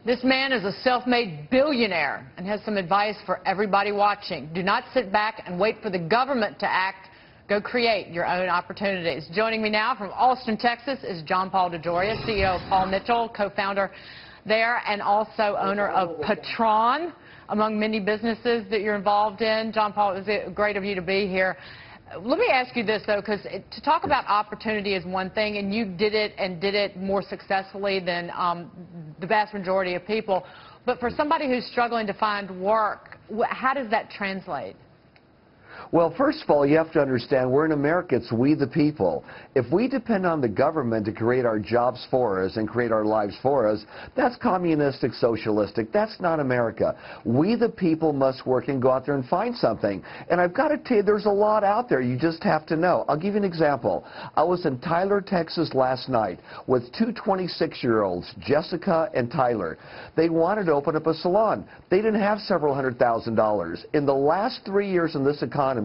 This man is a self-made billionaire and has some advice for everybody watching. Do not sit back and wait for the government to act. Go create your own opportunities. Joining me now from Austin, Texas is John Paul DeJoria, CEO of Paul Mitchell, co-founder there, and also owner of Patron, among many businesses that you're involved in. John Paul, it was great of you to be here. Let me ask you this, though, because to talk about opportunity is one thing, and you did it and did it more successfully than the vast majority of people. But for somebody who's struggling to find work, how does that translate? Well, first of all, you have to understand we're in America. It's we the people. If we depend on the government to create our jobs for us and create our lives for us, that's communistic, socialistic. That's not America. We the people must work and go out there and find something. And I've got to tell you, there's a lot out there. You just have to know. I'll give you an example. I was in Tyler, Texas last night with two 26-year-olds, Jessica and Tyler. They wanted to open up a salon. They didn't have several $100,000. In the last 3 years in this economy,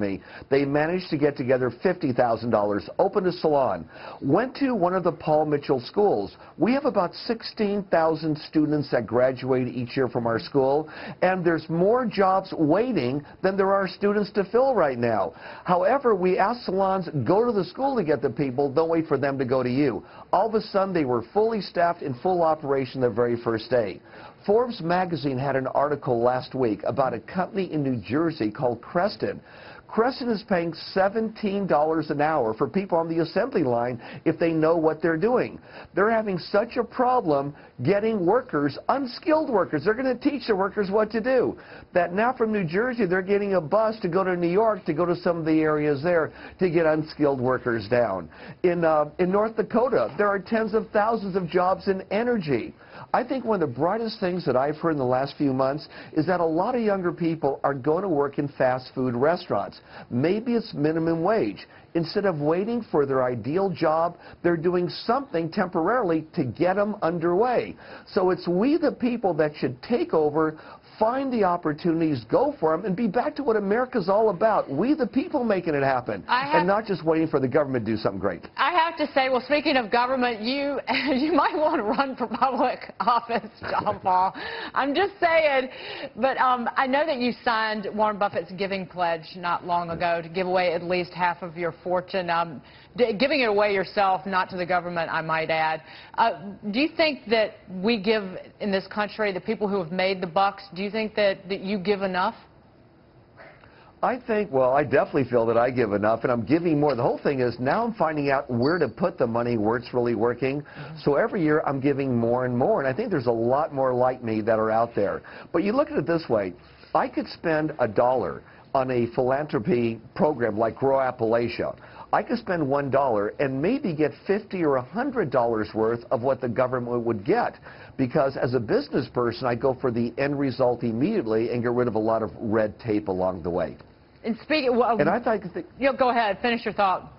they managed to get together $50,000, opened a salon, went to one of the Paul Mitchell schools. We have about 16,000 students that graduate each year from our school, and there's more jobs waiting than there are students to fill right now. However, we ask salons, go to the school to get the people, don't wait for them to go to you. All of a sudden, they were fully staffed in full operation the very first day. Forbes magazine had an article last week about a company in New Jersey called Creston. Creston is paying $17 an hour for people on the assembly line if they know what they're doing. They're having such a problem getting workers, unskilled workers. They're going to teach the workers what to do. That now from New Jersey, they're getting a bus to go to New York, to go to some of the areas there to get unskilled workers down. In North Dakota, there are tens of thousands of jobs in energy. I think one of the brightest things that I've heard in the last few months is that a lot of younger people are going to work in fast food restaurants. Maybe it's minimum wage. Instead of waiting for their ideal job, they're doing something temporarily to get them underway. So it's we the people that should take over, find the opportunities, go for them, and be back to what America's all about. We the people making it happen, and not just waiting for the government to do something great. I have to say, well, speaking of government, you might want to run for public office, John Paul. I'm just saying. But I know that you signed Warren Buffett's giving pledge not long ago to give away at least half of your fortune, giving it away yourself, not to the government, I might add. Do you think that we give in this country, the people who have made the bucks, do you think that you give enough? I think, well, I definitely feel that I give enough, and I'm giving more. The whole thing is now I'm finding out where to put the money, where it's really working. So every year I'm giving more and more, and I think there's a lot more like me that are out there. But you look at it this way. I could spend $1 on a philanthropy program like Grow Appalachia. I could spend $1 and maybe get $50 or $100 worth of what the government would get. Because as a business person, I go for the end result immediately and get rid of a lot of red tape along the way. And speaking, well, and I think, go ahead, finish your thought.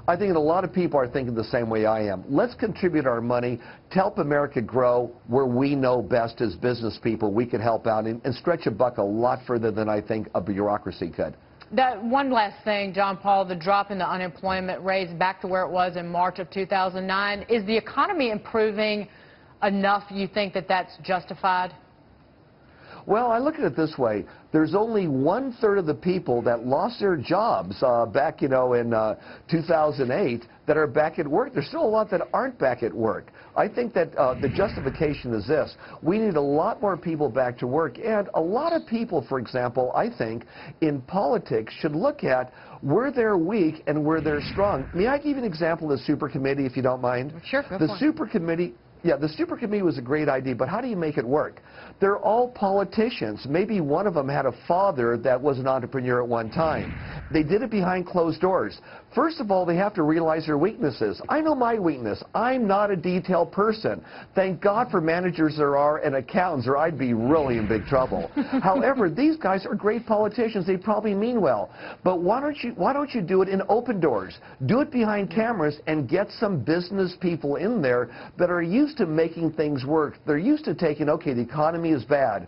I think that a lot of people are thinking the same way I am. Let's contribute our money to help America grow where we know best as business people. We can help out and stretch a buck a lot further than I think a bureaucracy could. That one last thing, John Paul, the drop in the unemployment rate back to where it was in March of 2009. Is the economy improving enough, you think, that that's justified? Well, I look at it this way. There's only 1/3 of the people that lost their jobs back, in 2008 that are back at work. There's still a lot that aren't back at work. I think that the justification is this. We need a lot more people back to work. And a lot of people, for example, I think, in politics should look at where they're weak and where they're strong. May I give you an example of the super committee, if you don't mind? Sure, go for it. The super committee. Yeah, the super committee was a great idea, but how do you make it work? They're all politicians. Maybe one of them had a father that was an entrepreneur at one time. They did it behind closed doors. First of all, they have to realize their weaknesses. I know my weakness. I'm not a detailed person. Thank God for managers there are and accountants, or I'd be really in big trouble. However, these guys are great politicians. They probably mean well. But why don't you do it in open doors? Do it behind cameras and get some business people in there that are used to making things work. They're used to taking, okay, the economy is bad.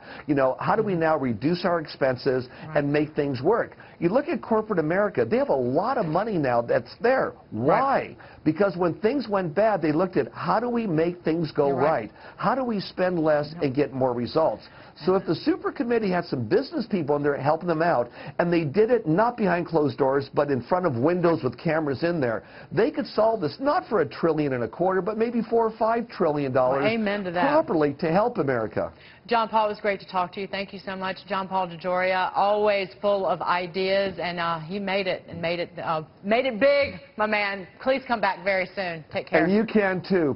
How do we now reduce our expenses and make things work? You look at corporate America, they have a lot of money now now that's there. Why? Because when things went bad, they looked at how do we make things go right? How do we spend less and get more results? So if the super committee had some business people in there helping them out, and they did it not behind closed doors, but in front of windows with cameras in there, they could solve this not for $1.25 trillion, but maybe $4 or $5 trillion amen to that. properly to help America. John Paul, it was great to talk to you. Thank you so much. John Paul DeJoria, always full of ideas, and he made it big, my man. Please come back very soon. Take care. And you can too.